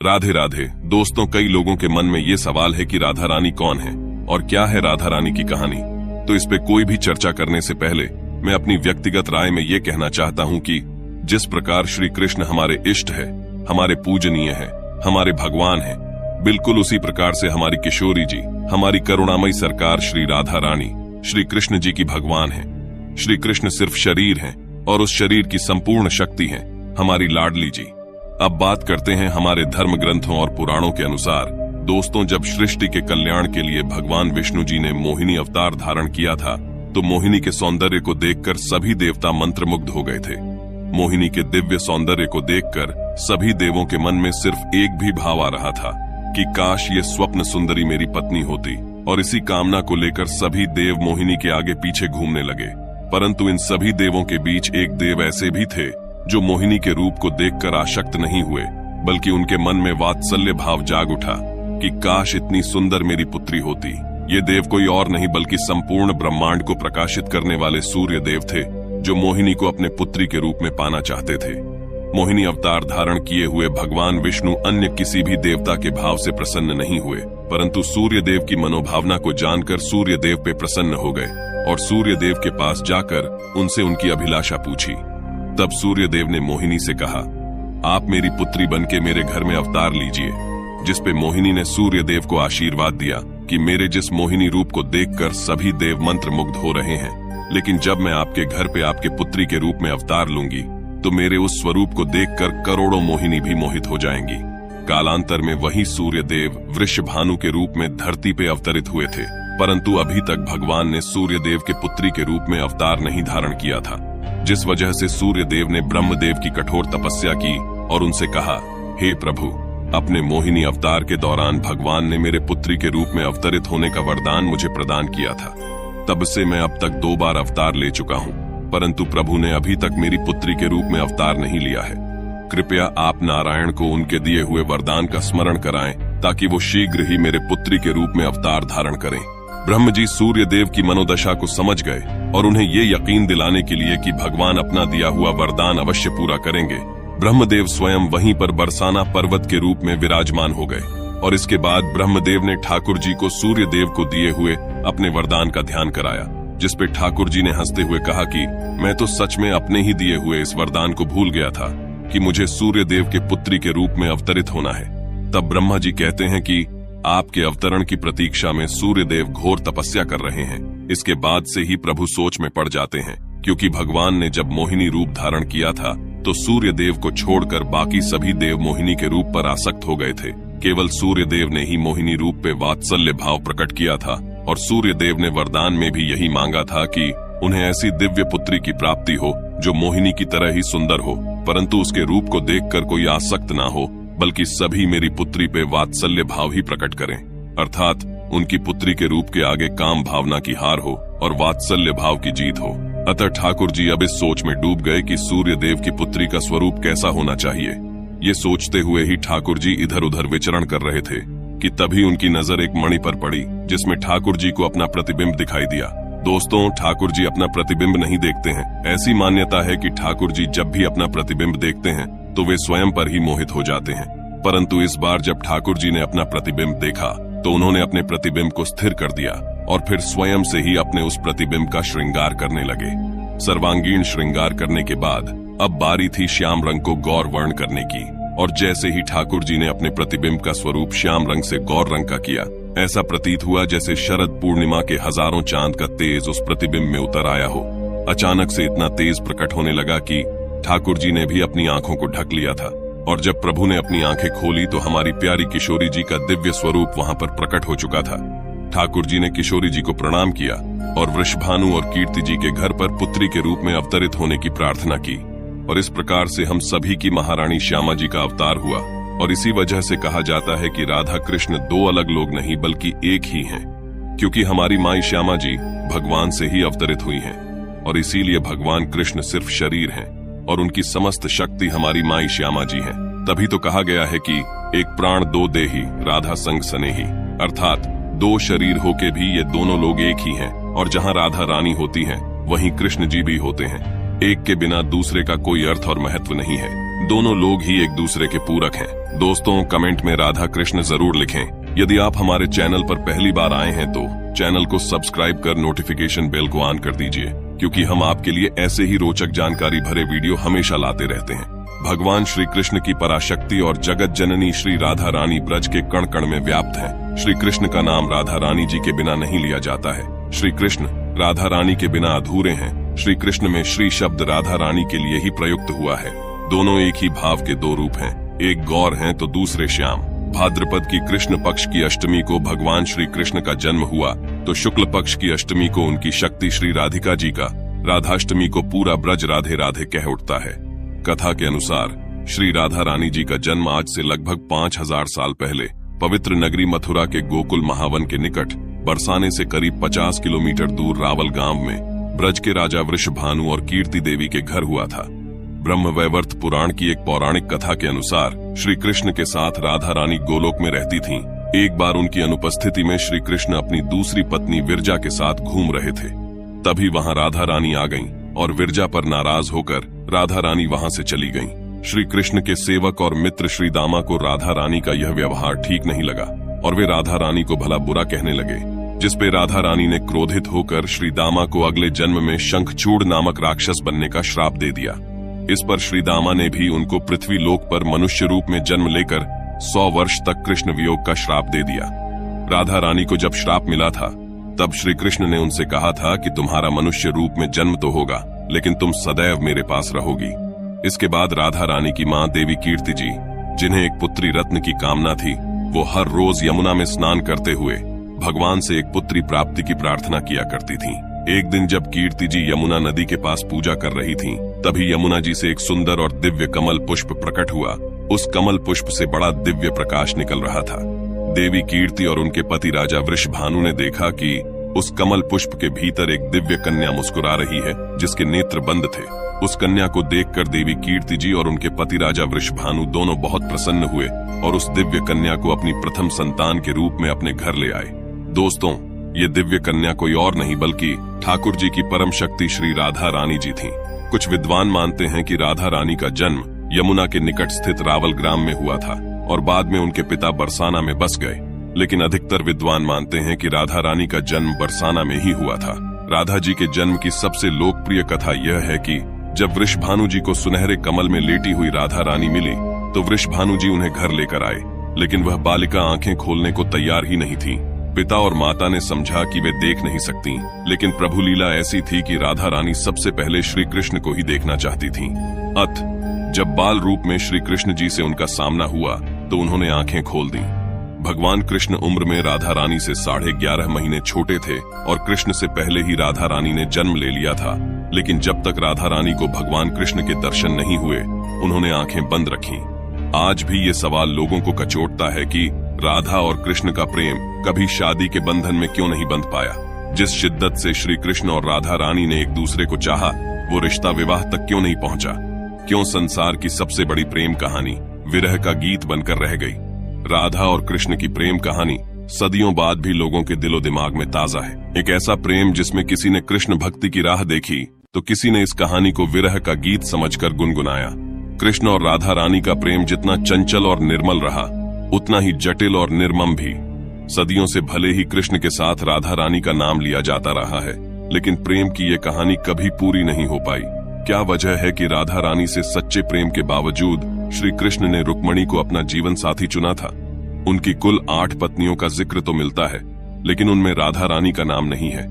राधे राधे। दोस्तों, कई लोगों के मन में ये सवाल है कि राधा रानी कौन है और क्या है राधा रानी की कहानी। तो इस पे कोई भी चर्चा करने से पहले मैं अपनी व्यक्तिगत राय में ये कहना चाहता हूँ कि जिस प्रकार श्री कृष्ण हमारे इष्ट है, हमारे पूजनीय है, हमारे भगवान है, बिल्कुल उसी प्रकार से हमारी किशोरी जी, हमारी करुणामयी सरकार श्री राधा रानी श्री कृष्ण जी की भगवान है। श्री कृष्ण सिर्फ शरीर हैं और उस शरीर की संपूर्ण शक्ति है हमारी लाडली जी। अब बात करते हैं हमारे धर्म ग्रंथों और पुराणों के अनुसार। दोस्तों, जब सृष्टि के कल्याण के लिए भगवान विष्णु जी ने मोहिनी अवतार धारण किया था तो मोहिनी के सौंदर्य को देखकर सभी देवता मंत्रमुग्ध हो गए थे। मोहिनी के दिव्य सौंदर्य को देखकर सभी देवों के मन में सिर्फ एक भी भाव आ रहा था कि काश ये स्वप्न सुंदरी मेरी पत्नी होती, और इसी कामना को लेकर सभी देव मोहिनी के आगे पीछे घूमने लगे। परंतु इन सभी देवों के बीच एक देव ऐसे भी थे जो मोहिनी के रूप को देखकर आसक्त नहीं हुए, बल्कि उनके मन में वात्सल्य भाव जाग उठा कि काश इतनी सुंदर मेरी पुत्री होती। ये देव कोई और नहीं बल्कि संपूर्ण ब्रह्मांड को प्रकाशित करने वाले सूर्य देव थे, जो मोहिनी को अपने पुत्री के रूप में पाना चाहते थे। मोहिनी अवतार धारण किए हुए भगवान विष्णु अन्य किसी भी देवता के भाव से प्रसन्न नहीं हुए, परंतु सूर्य देव की मनोभावना को जानकर सूर्य देव पे प्रसन्न हो गए और सूर्य देव के पास जाकर उनसे उनकी अभिलाषा पूछी। तब सूर्य देव ने मोहिनी से कहा, आप मेरी पुत्री बनके मेरे घर में अवतार लीजिए। जिस पे मोहिनी ने सूर्य देव को आशीर्वाद दिया कि मेरे जिस मोहिनी रूप को देखकर सभी देव मंत्र मुग्ध हो रहे हैं, लेकिन जब मैं आपके घर पे आपके पुत्री के रूप में अवतार लूंगी तो मेरे उस स्वरूप को देखकर करोड़ों मोहिनी भी मोहित हो जाएंगी। कालांतर में वही सूर्य देव वृषभानु के रूप में धरती पे अवतरित हुए थे, परंतु अभी तक भगवान ने सूर्य देव के पुत्री के रूप में अवतार नहीं धारण किया था, जिस वजह से सूर्य देव ने ब्रह्मदेव की कठोर तपस्या की और उनसे कहा, हे प्रभु, अपने मोहिनी अवतार के दौरान भगवान ने मेरे पुत्री के रूप में अवतरित होने का वरदान मुझे प्रदान किया था। तब से मैं अब तक 2 बार अवतार ले चुका हूँ, परंतु प्रभु ने अभी तक मेरी पुत्री के रूप में अवतार नहीं लिया है। कृपया आप नारायण को उनके दिए हुए वरदान का स्मरण कराएं ताकि वो शीघ्र ही मेरे पुत्री के रूप में अवतार धारण करें। ब्रह्म जी सूर्य देव की मनोदशा को समझ गए और उन्हें ये यकीन दिलाने के लिए कि भगवान अपना दिया हुआ वरदान अवश्य पूरा करेंगे, ब्रह्मदेव स्वयं वहीं पर बरसाना पर्वत के रूप में विराजमान हो गए। और इसके बाद ब्रह्मदेव ने ठाकुर जी को सूर्य देव को दिए हुए अपने वरदान का ध्यान कराया, जिस पे ठाकुर जी ने हंसते हुए कहा कि मैं तो सच में अपने ही दिए हुए इस वरदान को भूल गया था कि मुझे सूर्य देव के पुत्री के रूप में अवतरित होना है। तब ब्रह्मा जी कहते हैं कि आपके अवतरण की प्रतीक्षा में सूर्य देव घोर तपस्या कर रहे हैं। इसके बाद से ही प्रभु सोच में पड़ जाते हैं, क्योंकि भगवान ने जब मोहिनी रूप धारण किया था तो सूर्य देव को छोड़कर बाकी सभी देव मोहिनी के रूप पर आसक्त हो गए थे। केवल सूर्य देव ने ही मोहिनी रूप पे वात्सल्य भाव प्रकट किया था और सूर्य देव ने वरदान में भी यही मांगा था कि उन्हें ऐसी दिव्य पुत्री की प्राप्ति हो जो मोहिनी की तरह ही सुंदर हो, परंतु उसके रूप को देखकर कोई आसक्त ना हो, बल्कि सभी मेरी पुत्री पे वात्सल्य भाव ही प्रकट करें, अर्थात उनकी पुत्री के रूप के आगे काम भावना की हार हो और वात्सल्य भाव की जीत हो। अतः ठाकुर जी अब इस सोच में डूब गए कि सूर्य देव की पुत्री का स्वरूप कैसा होना चाहिए। ये सोचते हुए ही ठाकुर जी इधर उधर विचरण कर रहे थे कि तभी उनकी नजर एक मणि पर पड़ी, जिसमें ठाकुर जी को अपना प्रतिबिंब दिखाई दिया। दोस्तों, ठाकुर जी अपना प्रतिबिंब नहीं देखते हैं। ऐसी मान्यता है कि ठाकुर जी जब भी अपना प्रतिबिंब देखते हैं तो वे स्वयं पर ही मोहित हो जाते हैं, परंतु इस बार जब ठाकुर जी ने अपना प्रतिबिंब देखा तो उन्होंने अपने प्रतिबिंब को स्थिर कर दिया और फिर स्वयं से ही अपने उस प्रतिबिंब का श्रृंगार करने लगे। सर्वांगीण श्रृंगार करने के बाद अब बारी थी श्याम रंग को गौर वर्ण करने की, और जैसे ही ठाकुर जी ने अपने प्रतिबिंब का स्वरूप श्याम रंग से गौर रंग का किया, ऐसा प्रतीत हुआ जैसे शरद पूर्णिमा के हजारों चांद का तेज उस प्रतिबिंब में उतर आया हो। अचानक से इतना तेज प्रकट होने लगा कि ठाकुर जी ने भी अपनी आंखों को ढक लिया था, और जब प्रभु ने अपनी आंखें खोली तो हमारी प्यारी किशोरी जी का दिव्य स्वरूप वहां पर प्रकट हो चुका था। ठाकुर जी ने किशोरी जी को प्रणाम किया और वृषभानु और कीर्ति जी के घर पर पुत्री के रूप में अवतरित होने की प्रार्थना की, और इस प्रकार से हम सभी की महारानी श्यामा जी का अवतार हुआ। और इसी वजह से कहा जाता है कि राधा कृष्ण 2 अलग लोग नहीं बल्कि एक ही हैं, क्योंकि हमारी माई श्यामा जी भगवान से ही अवतरित हुई हैं, और इसीलिए भगवान कृष्ण सिर्फ शरीर हैं और उनकी समस्त शक्ति हमारी माई श्यामा जी है। तभी तो कहा गया है कि एक प्राण 2 देही राधा संग सनेही, अर्थात 2 शरीर होके भी ये दोनों लोग एक ही हैं, और जहाँ राधा रानी होती हैं वहीं कृष्ण जी भी होते हैं। एक के बिना दूसरे का कोई अर्थ और महत्व नहीं है। दोनों लोग ही एक दूसरे के पूरक हैं। दोस्तों, कमेंट में राधा कृष्ण जरूर लिखें। यदि आप हमारे चैनल पर पहली बार आए हैं तो चैनल को सब्सक्राइब कर नोटिफिकेशन बेल को ऑन कर दीजिए, क्योंकि हम आपके लिए ऐसे ही रोचक जानकारी भरे वीडियो हमेशा लाते रहते हैं। भगवान श्री कृष्ण की पराशक्ति और जगत जननी श्री राधा रानी ब्रज के कण कण में व्याप्त हैं। श्री कृष्ण का नाम राधा रानी जी के बिना नहीं लिया जाता है। श्री कृष्ण राधा रानी के बिना अधूरे हैं। श्री कृष्ण में श्री शब्द राधा रानी के लिए ही प्रयुक्त हुआ है। दोनों एक ही भाव के दो रूप हैं, एक गौर हैं तो दूसरे श्याम। भाद्रपद की कृष्ण पक्ष की अष्टमी को भगवान श्री कृष्ण का जन्म हुआ तो शुक्ल पक्ष की अष्टमी को उनकी शक्ति श्री राधिका जी का, राधाष्टमी को पूरा ब्रज राधे राधे कह उठता है। कथा के अनुसार श्री राधा रानी जी का जन्म आज से लगभग 5000 साल पहले पवित्र नगरी मथुरा के गोकुल महावन के निकट बरसाने से करीब 50 किलोमीटर दूर रावल गांव में ब्रज के राजा वृषभानु और कीर्ति देवी के घर हुआ था। ब्रह्मवैवर्त पुराण की एक पौराणिक कथा के अनुसार श्री कृष्ण के साथ राधा रानी गोलोक में रहती थीं। एक बार उनकी अनुपस्थिति में श्री कृष्ण अपनी दूसरी पत्नी विरजा के साथ घूम रहे थे। तभी वहां राधा रानी आ गईं और विरजा पर नाराज होकर राधा रानी वहां से चली गईं। श्री कृष्ण के सेवक और मित्र श्री दामा को राधा रानी का यह व्यवहार ठीक नहीं लगा और वे राधा रानी को भला बुरा कहने लगे, जिसपे राधा रानी ने क्रोधित होकर श्री दामा को अगले जन्म में शंखचूड़ नामक राक्षस बनने का श्राप दे दिया। इस पर श्री दामा ने भी उनको पृथ्वी लोक पर मनुष्य रूप में जन्म लेकर 100 वर्ष तक कृष्ण वियोग का श्राप दे दिया। राधा रानी को जब श्राप मिला था तब श्री कृष्ण ने उनसे कहा था कि तुम्हारा मनुष्य रूप में जन्म तो होगा, लेकिन तुम सदैव मेरे पास रहोगी। इसके बाद राधा रानी की माँ देवी कीर्ति जी, जिन्हें एक पुत्री रत्न की कामना थी, वो हर रोज यमुना में स्नान करते हुए भगवान से एक पुत्री प्राप्ति की प्रार्थना किया करती थीं। एक दिन जब कीर्ति जी यमुना नदी के पास पूजा कर रही थीं, तभी यमुना जी से एक सुंदर और दिव्य कमल पुष्प प्रकट हुआ। उस कमल पुष्प से बड़ा दिव्य प्रकाश निकल रहा था। देवी कीर्ति और उनके पति राजा वृषभानु ने देखा कि उस कमल पुष्प के भीतर एक दिव्य कन्या मुस्कुरा रही है, जिसके नेत्र बंद थे। उस कन्या को देखकर देवी कीर्ति जी और उनके पति राजा वृषभानु दोनों बहुत प्रसन्न हुए और उस दिव्य कन्या को अपनी प्रथम संतान के रूप में अपने घर ले आए। दोस्तों, ये दिव्य कन्या कोई और नहीं बल्कि ठाकुर जी की परम शक्ति श्री राधा रानी जी थीं। कुछ विद्वान मानते हैं कि राधा रानी का जन्म यमुना के निकट स्थित रावल ग्राम में हुआ था और बाद में उनके पिता बरसाना में बस गए, लेकिन अधिकतर विद्वान मानते हैं कि राधा रानी का जन्म बरसाना में ही हुआ था। राधा जी के जन्म की सबसे लोकप्रिय कथा यह है कि जब वृषभानु जी को सुनहरे कमल में लेटी हुई राधा रानी मिली तो वृषभानु जी उन्हें घर लेकर आए, लेकिन वह बालिका आंखें खोलने को तैयार ही नहीं थी। पिता और माता ने समझा कि वे देख नहीं सकती, लेकिन प्रभु लीला ऐसी थी कि राधा रानी सबसे पहले श्री कृष्ण को ही देखना चाहती थीं। जब बाल रूप में श्री कृष्ण जी से उनका सामना हुआ तो उन्होंने आंखें खोल दी। भगवान कृष्ण उम्र में राधा रानी से 11.5 महीने छोटे थे और कृष्ण से पहले ही राधा रानी ने जन्म ले लिया था, लेकिन जब तक राधा रानी को भगवान कृष्ण के दर्शन नहीं हुए उन्होंने आंखें बंद रखी। आज भी ये सवाल लोगों को कचोटता है कि राधा और कृष्ण का प्रेम कभी शादी के बंधन में क्यों नहीं बंध पाया। जिस शिद्दत से श्री कृष्ण और राधा रानी ने एक दूसरे को चाहा, वो रिश्ता विवाह तक क्यों नहीं पहुंचा। क्यों संसार की सबसे बड़ी प्रेम कहानी विरह का गीत बनकर रह गई। राधा और कृष्ण की प्रेम कहानी सदियों बाद भी लोगों के दिलो दिमाग में ताजा है। एक ऐसा प्रेम जिसमें किसी ने कृष्ण भक्ति की राह देखी तो किसी ने इस कहानी को विरह का गीत समझकर गुनगुनाया। कृष्ण और राधा रानी का प्रेम जितना चंचल और निर्मल रहा, उतना ही जटिल और निर्मम भी। सदियों से भले ही कृष्ण के साथ राधा रानी का नाम लिया जाता रहा है, लेकिन प्रेम की ये कहानी कभी पूरी नहीं हो पाई। क्या वजह है कि राधा रानी से सच्चे प्रेम के बावजूद श्री कृष्ण ने रुक्मणी को अपना जीवन साथी चुना था। उनकी कुल 8 पत्नियों का जिक्र तो मिलता है, लेकिन उनमें राधा रानी का नाम नहीं है।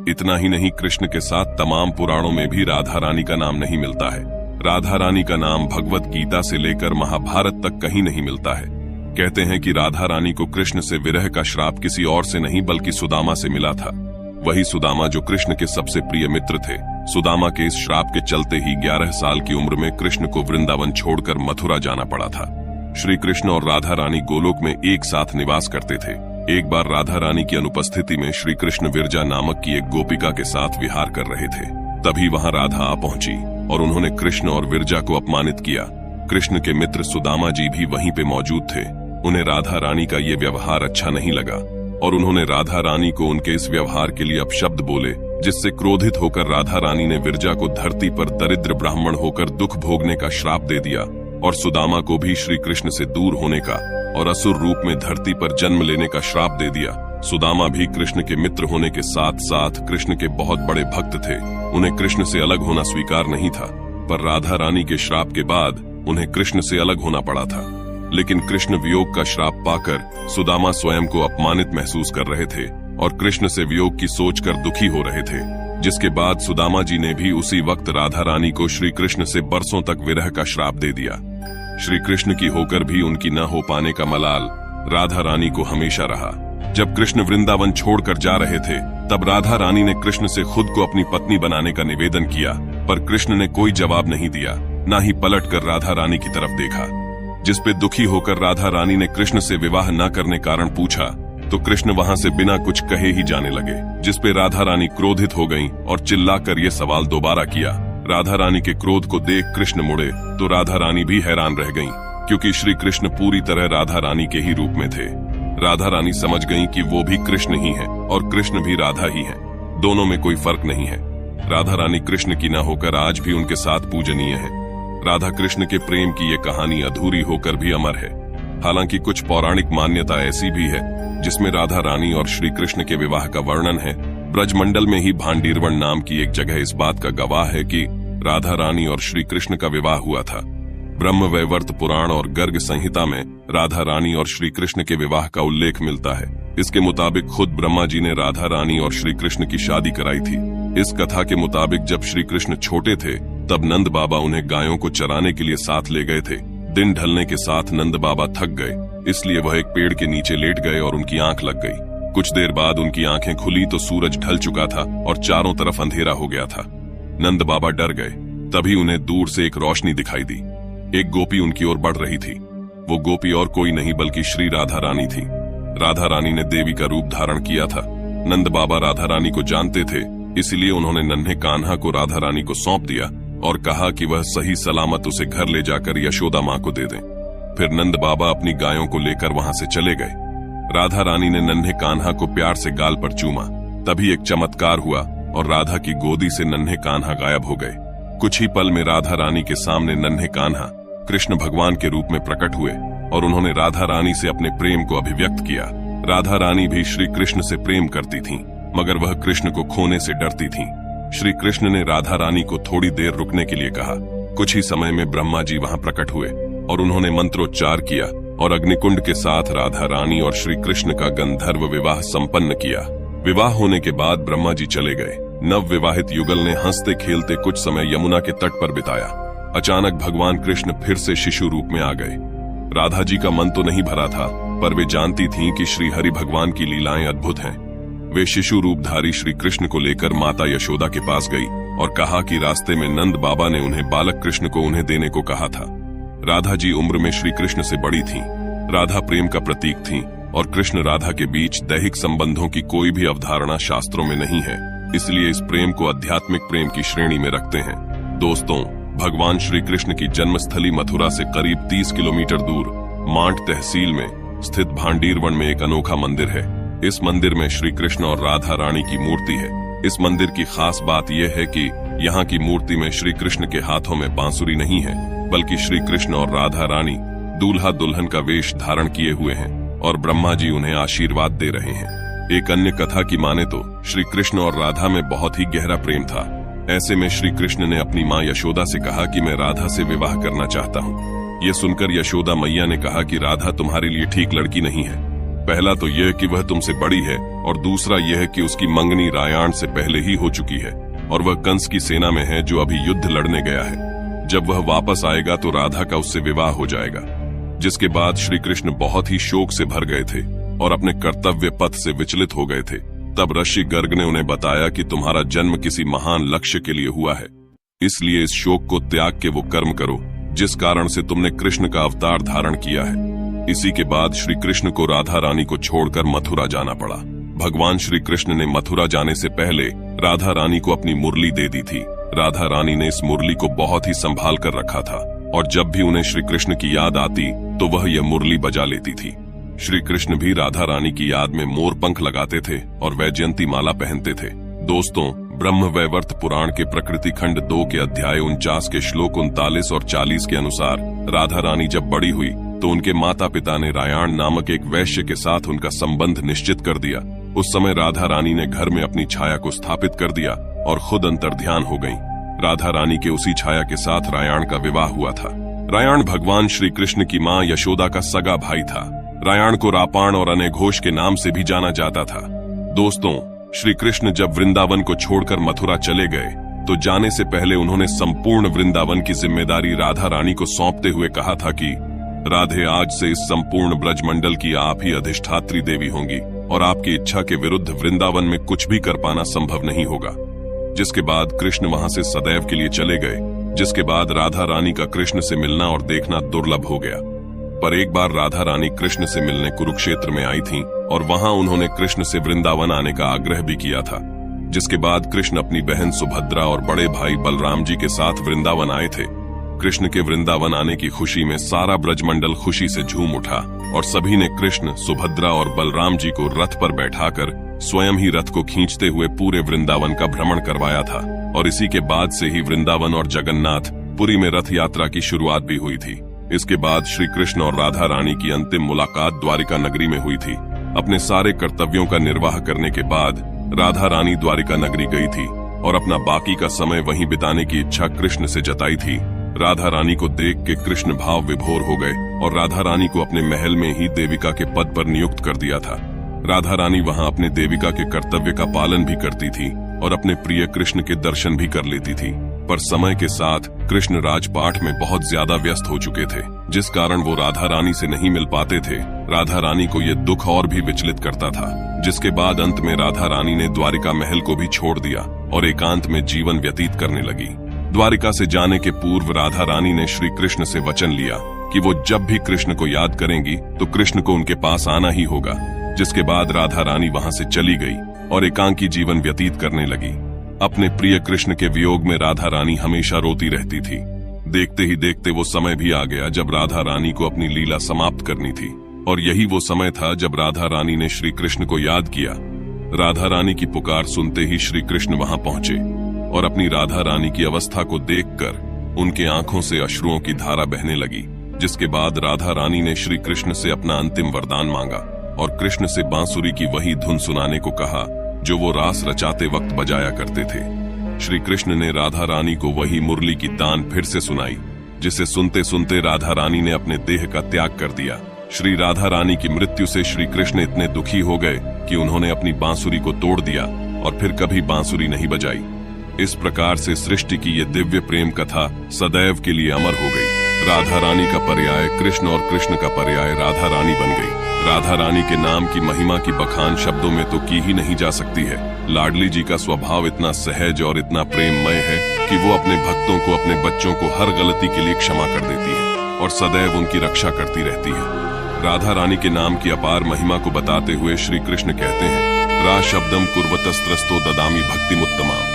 इतना ही नहीं, कृष्ण के साथ तमाम पुराणों में भी राधा रानी का नाम नहीं मिलता है। राधा रानी का नाम भगवत गीता से लेकर महाभारत तक कहीं नहीं मिलता है। कहते हैं कि राधा रानी को कृष्ण से विरह का श्राप किसी और से नहीं बल्कि सुदामा से मिला था। वही सुदामा जो कृष्ण के सबसे प्रिय मित्र थे। सुदामा के इस श्राप के चलते ही 11 साल की उम्र में कृष्ण को वृंदावन छोड़कर मथुरा जाना पड़ा था। श्री कृष्ण और राधा रानी गोलोक में एक साथ निवास करते थे। एक बार राधा रानी की अनुपस्थिति में श्री कृष्ण विरजा नामक की एक गोपिका के साथ विहार कर रहे थे। तभी वहां राधा आ पहुंची और उन्होंने कृष्ण और विरजा को अपमानित किया। कृष्ण के मित्र सुदामा जी भी वहीं पे मौजूद थे। उन्हें राधा रानी का ये व्यवहार अच्छा नहीं लगा और उन्होंने राधा रानी को उनके इस व्यवहार के लिए अपशब्द बोले, जिससे क्रोधित होकर राधा रानी ने विरजा को धरती पर दरिद्र ब्राह्मण होकर दुख भोगने का श्राप दे दिया और सुदामा को भी श्री कृष्ण से दूर होने का और असुर रूप में धरती पर जन्म लेने का श्राप दे दिया। सुदामा भी कृष्ण के मित्र होने के साथ साथ कृष्ण के बहुत बड़े भक्त थे। उन्हें कृष्ण से अलग होना स्वीकार नहीं था, पर राधा रानी के श्राप के बाद उन्हें कृष्ण से अलग होना पड़ा था। लेकिन कृष्ण वियोग का श्राप पाकर सुदामा स्वयं को अपमानित महसूस कर रहे थे और कृष्ण से वियोग की सोचकर दुखी हो रहे थे, जिसके बाद सुदामा जी ने भी उसी वक्त राधा रानी को श्री कृष्ण से बरसों तक विरह का श्राप दे दिया। श्री कृष्ण की होकर भी उनकी न हो पाने का मलाल राधा रानी को हमेशा रहा। जब कृष्ण वृंदावन छोड़कर जा रहे थे, तब राधा रानी ने कृष्ण से खुद को अपनी पत्नी बनाने का निवेदन किया, पर कृष्ण ने कोई जवाब नहीं दिया, न ही पलटकर राधा रानी की तरफ देखा। जिस पे दुखी होकर राधा रानी ने कृष्ण से विवाह न करने कारण पूछा, तो कृष्ण वहां से बिना कुछ कहे ही जाने लगे, जिस पे राधा रानी क्रोधित हो गईं और चिल्लाकर ये सवाल दोबारा किया। राधा रानी के क्रोध को देख कृष्ण मुड़े तो राधा रानी भी हैरान रह गईं, क्योंकि श्री कृष्ण पूरी तरह राधा रानी के ही रूप में थे। राधा रानी समझ गईं कि वो भी कृष्ण ही हैं और कृष्ण भी राधा ही हैं, दोनों में कोई फर्क नहीं है। राधा रानी कृष्ण की न होकर आज भी उनके साथ पूजनीय है। राधा कृष्ण के प्रेम की ये कहानी अधूरी होकर भी अमर है। हालांकि कुछ पौराणिक मान्यता ऐसी भी है जिसमें राधा रानी और श्री कृष्ण के विवाह का वर्णन है। ब्रजमंडल में ही भांडीरवन नाम की एक जगह इस बात का गवाह है कि राधा रानी और श्री कृष्ण का विवाह हुआ था। ब्रह्म वैवर्त पुराण और गर्ग संहिता में राधा रानी और श्री कृष्ण के विवाह का उल्लेख मिलता है। इसके मुताबिक खुद ब्रह्मा जी ने राधा रानी और श्री कृष्ण की शादी कराई थी। इस कथा के मुताबिक जब श्री कृष्ण छोटे थे, तब नंद बाबा उन्हें गायों को चराने के लिए साथ ले गए थे। दिन ढलने के साथ नंद बाबा थक गए, इसलिए वह एक पेड़ के नीचे लेट गए और उनकी आंख लग गई। कुछ देर बाद उनकी आंखें खुली तो सूरज ढल चुका था और चारों तरफ अंधेरा हो गया था। नंद बाबा डर गए। तभी उन्हें दूर से एक रोशनी दिखाई दी। एक गोपी उनकी ओर बढ़ रही थी। वो गोपी और कोई नहीं बल्कि श्री राधा रानी थी। राधा रानी ने देवी का रूप धारण किया था। नंद बाबा राधा रानी को जानते थे, इसलिए उन्होंने नन्हे कान्हा को राधा रानी को सौंप दिया और कहा कि वह सही सलामत उसे घर ले जाकर यशोदा माँ को दे दें। फिर नंद बाबा अपनी गायों को लेकर वहां से चले गए। राधा रानी ने नन्हे कान्हा को प्यार से गाल पर चूमा। तभी एक चमत्कार हुआ और राधा की गोदी से नन्हे कान्हा गायब हो गए। कुछ ही पल में राधा रानी के सामने नन्हे कान्हा कृष्ण भगवान के रूप में प्रकट हुए और उन्होंने राधा रानी से अपने प्रेम को अभिव्यक्त किया। राधा रानी भी श्री कृष्ण से प्रेम करती थीं, मगर वह कृष्ण को खोने से डरती थीं। श्री कृष्ण ने राधा रानी को थोड़ी देर रुकने के लिए कहा। कुछ ही समय में ब्रह्मा जी वहां प्रकट हुए और उन्होंने मंत्रोच्चार किया और अग्निकुंड के साथ राधा रानी और श्री कृष्ण का गंधर्व विवाह संपन्न किया। विवाह होने के बाद ब्रह्मा जी चले गए। नव विवाहित युगल ने हंसते खेलते कुछ समय यमुना के तट पर बिताया। अचानक भगवान कृष्ण फिर से शिशु रूप में आ गए। राधा जी का मन तो नहीं भरा था, पर वे जानती थीं कि श्री हरि भगवान की लीलाएं अद्भुत हैं। वे शिशु रूपधारी श्री कृष्ण को लेकर माता यशोदा के पास गई और कहा कि रास्ते में नंद बाबा ने उन्हें बालक कृष्ण को उन्हें देने को कहा था। राधा जी उम्र में श्री कृष्ण से बड़ी थीं। राधा प्रेम का प्रतीक थीं और कृष्ण राधा के बीच दैहिक संबंधों की कोई भी अवधारणा शास्त्रों में नहीं है, इसलिए इस प्रेम को आध्यात्मिक प्रेम की श्रेणी में रखते हैं। दोस्तों, भगवान श्री कृष्ण की जन्मस्थली मथुरा से करीब 30 किलोमीटर दूर मांड तहसील में स्थित भांडीरवन में एक अनोखा मंदिर है। इस मंदिर में श्री कृष्ण और राधा रानी की मूर्ति है। इस मंदिर की खास बात यह है कि यहाँ की मूर्ति में श्री कृष्ण के हाथों में बांसुरी नहीं है, बल्कि श्री कृष्ण और राधा रानी दूल्हा दुल्हन का वेश धारण किए हुए हैं और ब्रह्मा जी उन्हें आशीर्वाद दे रहे हैं। एक अन्य कथा की माने तो श्री कृष्ण और राधा में बहुत ही गहरा प्रेम था। ऐसे में श्री कृष्ण ने अपनी माँ यशोदा से कहा कि मैं राधा से विवाह करना चाहता हूँ। ये सुनकर यशोदा मैया ने कहा कि राधा तुम्हारे लिए ठीक लड़की नहीं है। पहला तो यह कि वह तुमसे बड़ी है और दूसरा यह कि उसकी मंगनी रायाण से पहले ही हो चुकी है और वह कंस की सेना में है जो अभी युद्ध लड़ने गया है। जब वह वापस आएगा तो राधा का उससे विवाह हो जाएगा। जिसके बाद श्री कृष्ण बहुत ही शोक से भर गए थे और अपने कर्तव्य पथ से विचलित हो गए थे। तब ऋषि गर्ग ने उन्हें बताया कि तुम्हारा जन्म किसी महान लक्ष्य के लिए हुआ है, इसलिए इस शोक को त्याग के वो कर्म करो जिस कारण से तुमने कृष्ण का अवतार धारण किया है। इसी के बाद श्री कृष्ण को राधा रानी को छोड़कर मथुरा जाना पड़ा। भगवान श्री कृष्ण ने मथुरा जाने से पहले राधा रानी को अपनी मुरली दे दी थी। राधा रानी ने इस मुरली को बहुत ही संभाल कर रखा था और जब भी उन्हें श्री कृष्ण की याद आती तो वह यह मुरली बजा लेती थी। श्री कृष्ण भी राधा रानी की याद में मोर पंख लगाते थे और वैजयंती माला पहनते थे। दोस्तों, ब्रह्मवैवर्त पुराण के प्रकृति खंड 2 के अध्याय 49 के श्लोक 39 और 40 के अनुसार राधा रानी जब बड़ी हुई तो उनके माता पिता ने रायाण नामक एक वैश्य के साथ उनका संबंध निश्चित कर दिया। उस समय राधा रानी ने घर में अपनी छाया को स्थापित कर दिया और खुद अंतर्ध्यान हो गईं। राधा रानी के उसी छाया के साथ रायाण का विवाह हुआ था। रायाण भगवान श्री कृष्ण की मां यशोदा का सगा भाई था। रायाण को रापाण और अनेघोष के नाम से भी जाना जाता था। दोस्तों, श्री कृष्ण जब वृंदावन को छोड़कर मथुरा चले गए तो जाने से पहले उन्होंने संपूर्ण वृंदावन की जिम्मेदारी राधा रानी को सौंपते हुए कहा था कि राधे, आज से इस संपूर्ण ब्रजमंडल की आप ही अधिष्ठात्री देवी होंगी और आपकी इच्छा के विरुद्ध वृंदावन में कुछ भी कर पाना संभव नहीं होगा। जिसके बाद कृष्ण वहां से सदैव के लिए चले गए, जिसके बाद राधा रानी का कृष्ण से मिलना और देखना दुर्लभ हो गया। पर एक बार राधा रानी कृष्ण से मिलने कुरुक्षेत्र में आई थीं और वहां उन्होंने कृष्ण से वृंदावन आने का आग्रह भी किया था। जिसके बाद कृष्ण अपनी बहन सुभद्रा और बड़े भाई बलराम जी के साथ वृंदावन आए थे। कृष्ण के वृंदावन आने की खुशी में सारा ब्रजमंडल खुशी से झूम उठा और सभी ने कृष्ण, सुभद्रा और बलराम जी को रथ पर बैठाकर स्वयं ही रथ को खींचते हुए पूरे वृंदावन का भ्रमण करवाया था। और इसी के बाद से ही वृंदावन और जगन्नाथ पुरी में रथ यात्रा की शुरुआत भी हुई थी। इसके बाद श्री कृष्ण और राधा रानी की अंतिम मुलाकात द्वारिका नगरी में हुई थी। अपने सारे कर्तव्यों का निर्वाह करने के बाद राधा रानी द्वारिका नगरी गई थी और अपना बाकी का समय वहीं बिताने की इच्छा कृष्ण से जताई थी। राधा रानी को देख के कृष्ण भाव विभोर हो गए और राधा रानी को अपने महल में ही देविका के पद पर नियुक्त कर दिया था। राधा रानी वहां अपने देविका के कर्तव्य का पालन भी करती थी और अपने प्रिय कृष्ण के दर्शन भी कर लेती थी। पर समय के साथ कृष्ण राजपाठ में बहुत ज्यादा व्यस्त हो चुके थे, जिस कारण वो राधा रानी से नहीं मिल पाते थे। राधा रानी को ये दुख और भी विचलित करता था। जिसके बाद अंत में राधा रानी ने द्वारिका महल को भी छोड़ दिया और एकांत में जीवन व्यतीत करने लगी। द्वारिका से जाने के पूर्व राधा रानी ने श्री कृष्ण से वचन लिया कि वो जब भी कृष्ण को याद करेंगी तो कृष्ण को उनके पास आना ही होगा। जिसके बाद राधा रानी वहां से चली गई और एकांकी जीवन व्यतीत करने लगी। अपने प्रिय कृष्ण के वियोग में राधा रानी हमेशा रोती रहती थी। देखते ही देखते वो समय भी आ गया जब राधा रानी को अपनी लीला समाप्त करनी थी और यही वो समय था जब राधा रानी ने श्री कृष्ण को याद किया। राधा रानी की पुकार सुनते ही श्री कृष्ण वहां पहुंचे और अपनी राधा रानी की अवस्था को देखकर उनके आंखों से अश्रुओं की धारा बहने लगी। जिसके बाद राधा रानी ने श्री कृष्ण से अपना अंतिम वरदान मांगा और कृष्ण से बांसुरी की वही धुन सुनाने को कहा जो वो रास रचाते वक्त बजाया करते थे। श्री कृष्ण ने राधा रानी को वही मुरली की तान फिर से सुनाई, जिसे सुनते सुनते राधा रानी ने अपने देह का त्याग कर दिया। श्री राधा रानी की मृत्यु से श्री कृष्ण इतने दुखी हो गए कि उन्होंने अपनी बांसुरी को तोड़ दिया और फिर कभी बांसुरी नहीं बजाई। इस प्रकार से सृष्टि की ये दिव्य प्रेम कथा सदैव के लिए अमर हो गई। राधा रानी का पर्याय कृष्ण और कृष्ण का पर्याय राधा रानी बन गई। राधा रानी के नाम की महिमा की बखान शब्दों में तो की ही नहीं जा सकती है। लाडली जी का स्वभाव इतना सहज और इतना प्रेममय है कि वो अपने भक्तों को, अपने बच्चों को हर गलती के लिए क्षमा कर देती है और सदैव उनकी रक्षा करती रहती है। राधा रानी के नाम की अपार महिमा को बताते हुए श्री कृष्ण कहते हैं, रा शब्दम कुर्वतस्त्रस्तो ददामी भक्तिमुत्तमाम,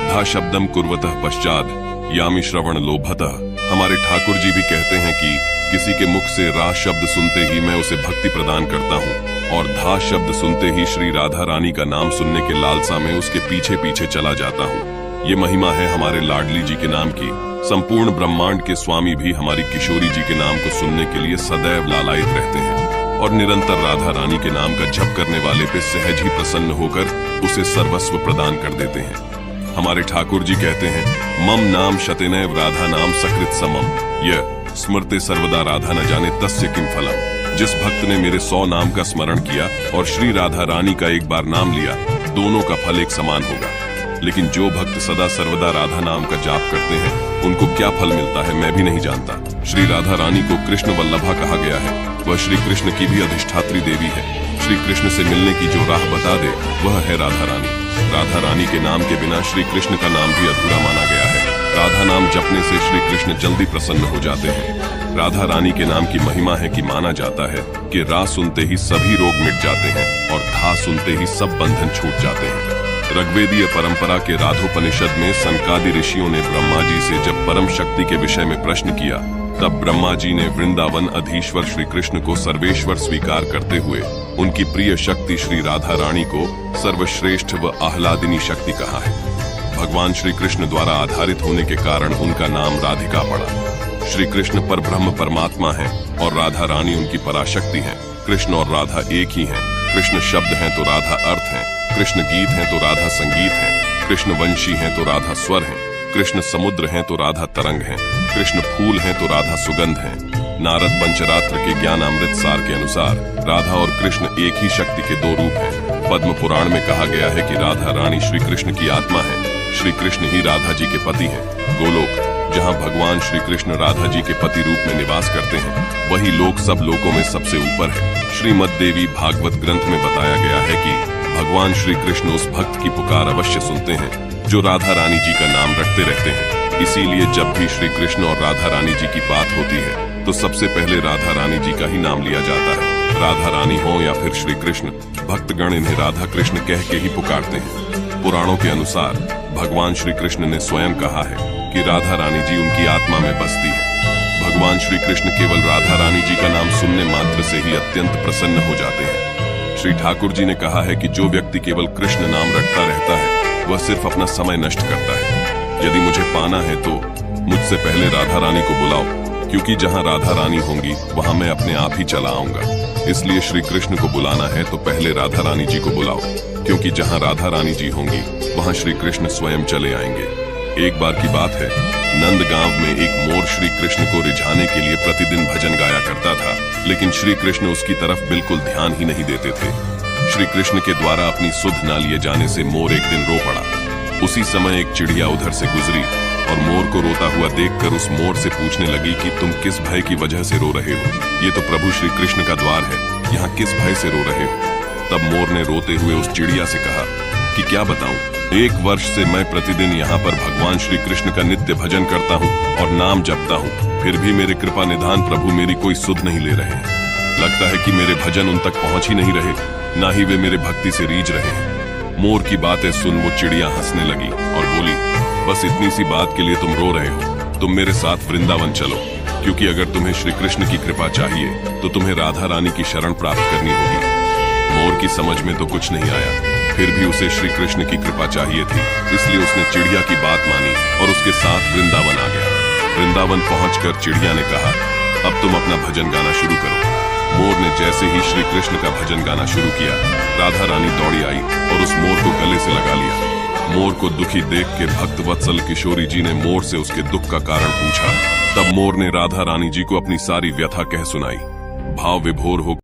धा शब्दम कुर्वतः पश्चाद यामी श्रवण लोभतः। हमारे ठाकुर जी भी कहते हैं कि किसी के मुख से रा शब्द सुनते ही मैं उसे भक्ति प्रदान करता हूँ और धा शब्द सुनते ही श्री राधा रानी का नाम सुनने के लालसा में उसके पीछे पीछे चला जाता हूँ। ये महिमा है हमारे लाडली जी के नाम की। संपूर्ण ब्रह्मांड के स्वामी भी हमारी किशोरी जी के नाम को सुनने के लिए सदैव लालायित रहते हैं और निरंतर राधा रानी के नाम का जप करने वाले पे सहज ही प्रसन्न होकर उसे सर्वस्व प्रदान कर देते हैं। हमारे ठाकुर जी कहते हैं, मम नाम शतेनैव राधा नाम सकृत समम, यह स्मृते सर्वदा राधा न जाने तस्य किम फलम। जिस भक्त ने मेरे 100 नाम का स्मरण किया और श्री राधा रानी का एक बार नाम लिया, दोनों का फल एक समान होगा। लेकिन जो भक्त सदा सर्वदा राधा नाम का जाप करते हैं, उनको क्या फल मिलता है मैं भी नहीं जानता। श्री राधा रानी को कृष्ण वल्लभा कहा गया है। वह श्री कृष्ण की भी अधिष्ठात्री देवी है। श्री कृष्ण से मिलने की जो राह बता दे वह है राधा रानी। राधा रानी के नाम के बिना श्री कृष्ण का नाम भी अधूरा माना गया है। राधा नाम जपने से श्री कृष्ण जल्दी प्रसन्न हो जाते हैं। राधा रानी के नाम की महिमा है कि माना जाता है कि रा सुनते ही सभी रोग मिट जाते हैं और धा सुनते ही सब बंधन छूट जाते हैं। ऋग्वेदीय परंपरा के राधोपनिषद में सनकादि ऋषियों ने ब्रह्मा जी से जब परम शक्ति के विषय में प्रश्न किया, तब ब्रह्मा जी ने वृंदावन अधीश्वर श्री कृष्ण को सर्वेश्वर स्वीकार करते हुए उनकी प्रिय शक्ति श्री राधा रानी को सर्वश्रेष्ठ व आह्लादिनी शक्ति कहा है। भगवान श्री कृष्ण द्वारा आधारित होने के कारण उनका नाम राधिका पड़ा। श्री कृष्ण परब्रह्म परमात्मा है और राधा रानी उनकी पराशक्ति है। कृष्ण और राधा एक ही हैं। कृष्ण शब्द हैं तो राधा अर्थ हैं। कृष्ण गीत हैं तो राधा संगीत हैं। कृष्ण वंशी हैं तो राधा स्वर हैं। कृष्ण समुद्र हैं तो राधा तरंग हैं। कृष्ण फूल हैं तो राधा सुगंध हैं। नारद पंचरात्र के ज्ञानामृत सार के अनुसार राधा और कृष्ण एक ही शक्ति के दो रूप हैं। पद्म पुराण में कहा गया है कि राधा रानी श्री कृष्ण की आत्मा है। श्री कृष्ण ही राधा जी के पति हैं। गोलोक, जहाँ भगवान श्री कृष्ण राधा जी के पति रूप में निवास करते हैं, वही लोक सब लोकों में सबसे ऊपर है। श्रीमद् देवी भागवत ग्रंथ में बताया गया है कि भगवान श्री कृष्ण उस भक्त की पुकार अवश्य सुनते हैं जो राधा रानी जी का नाम रटते रहते हैं। इसीलिए जब भी श्री कृष्ण और राधा रानी जी की बात होती है तो सबसे पहले राधा रानी जी का ही नाम लिया जाता है। राधा रानी हो या फिर श्री कृष्ण, भक्तगण इन्हें राधा कृष्ण कह के ही पुकारते हैं। पुराणों के अनुसार भगवान श्री कृष्ण ने स्वयं कहा है कि राधा रानी जी उनकी आत्मा में बसती है। भगवान श्री कृष्ण केवल राधा रानी जी का नाम सुनने मात्र से ही अत्यंत प्रसन्न हो जाते हैं। श्री ठाकुर जी ने कहा है कि जो व्यक्ति केवल कृष्ण नाम रटता रहता है वह सिर्फ अपना समय नष्ट करता है। यदि मुझे पाना है तो मुझसे पहले राधा रानी को बुलाओ, क्योंकि जहाँ राधा रानी होंगी वहाँ मैं अपने आप ही चला आऊंगा। इसलिए श्री कृष्ण को बुलाना है तो पहले राधा रानी जी को बुलाओ, क्योंकि जहाँ राधा रानी जी होंगी वहाँ श्री कृष्ण स्वयं चले आएंगे। एक बार की बात है, नंदगांव में एक मोर श्री कृष्ण को रिझाने के लिए प्रतिदिन भजन गाया करता था, लेकिन श्री कृष्ण उसकी तरफ बिल्कुल ध्यान ही नहीं देते थे। श्री कृष्ण के द्वारा अपनी सुध न लिए जाने से मोर एक दिन रो पड़ा। उसी समय एक चिड़िया उधर से गुजरी और मोर को रोता हुआ देखकर उस मोर से पूछने लगी कि तुम किस भय की वजह से रो रहे हो? ये तो प्रभु श्री कृष्ण का द्वार है, यहाँ किस भय से रो रहे हो? तब मोर ने रोते हुए उस चिड़िया से कहा कि क्या बताऊं, 1 वर्ष से मैं प्रतिदिन यहाँ पर भगवान श्री कृष्ण का नित्य भजन करता हूँ और नाम जपता हूँ, फिर भी मेरे कृपा निधान प्रभु मेरी कोई सुध नहीं ले रहे हैं। लगता है कि मेरे भजन उन तक पहुँच ही नहीं रहे, ना ही वे मेरे भक्ति से रीझ रहे हैं। मोर की बातें सुन वो चिड़िया हंसने लगी और बोली, बस इतनी सी बात के लिए तुम रो रहे हो? तुम मेरे साथ वृंदावन चलो, क्योंकि अगर तुम्हें श्री कृष्ण की कृपा चाहिए तो तुम्हें राधा रानी की शरण प्राप्त करनी होगी। मोर की समझ में तो कुछ नहीं आया, फिर भी उसे श्री कृष्ण की कृपा चाहिए थी, इसलिए उसने चिड़िया की बात मानी और उसके साथ वृंदावन आ गया। वृंदावन पहुंचकर चिड़िया ने कहा, अब तुम अपना भजन गाना शुरू करो। मोर ने जैसे ही श्री कृष्ण का भजन गाना शुरू किया, राधा रानी दौड़ी आई और उस मोर को गले से लगा लिया। मोर को दुखी देख के भक्त वत्सल किशोरी जी ने मोर से उसके दुख का कारण पूछा। तब मोर ने राधा रानी जी को अपनी सारी व्यथा कह सुनाई। भाव विभोर हो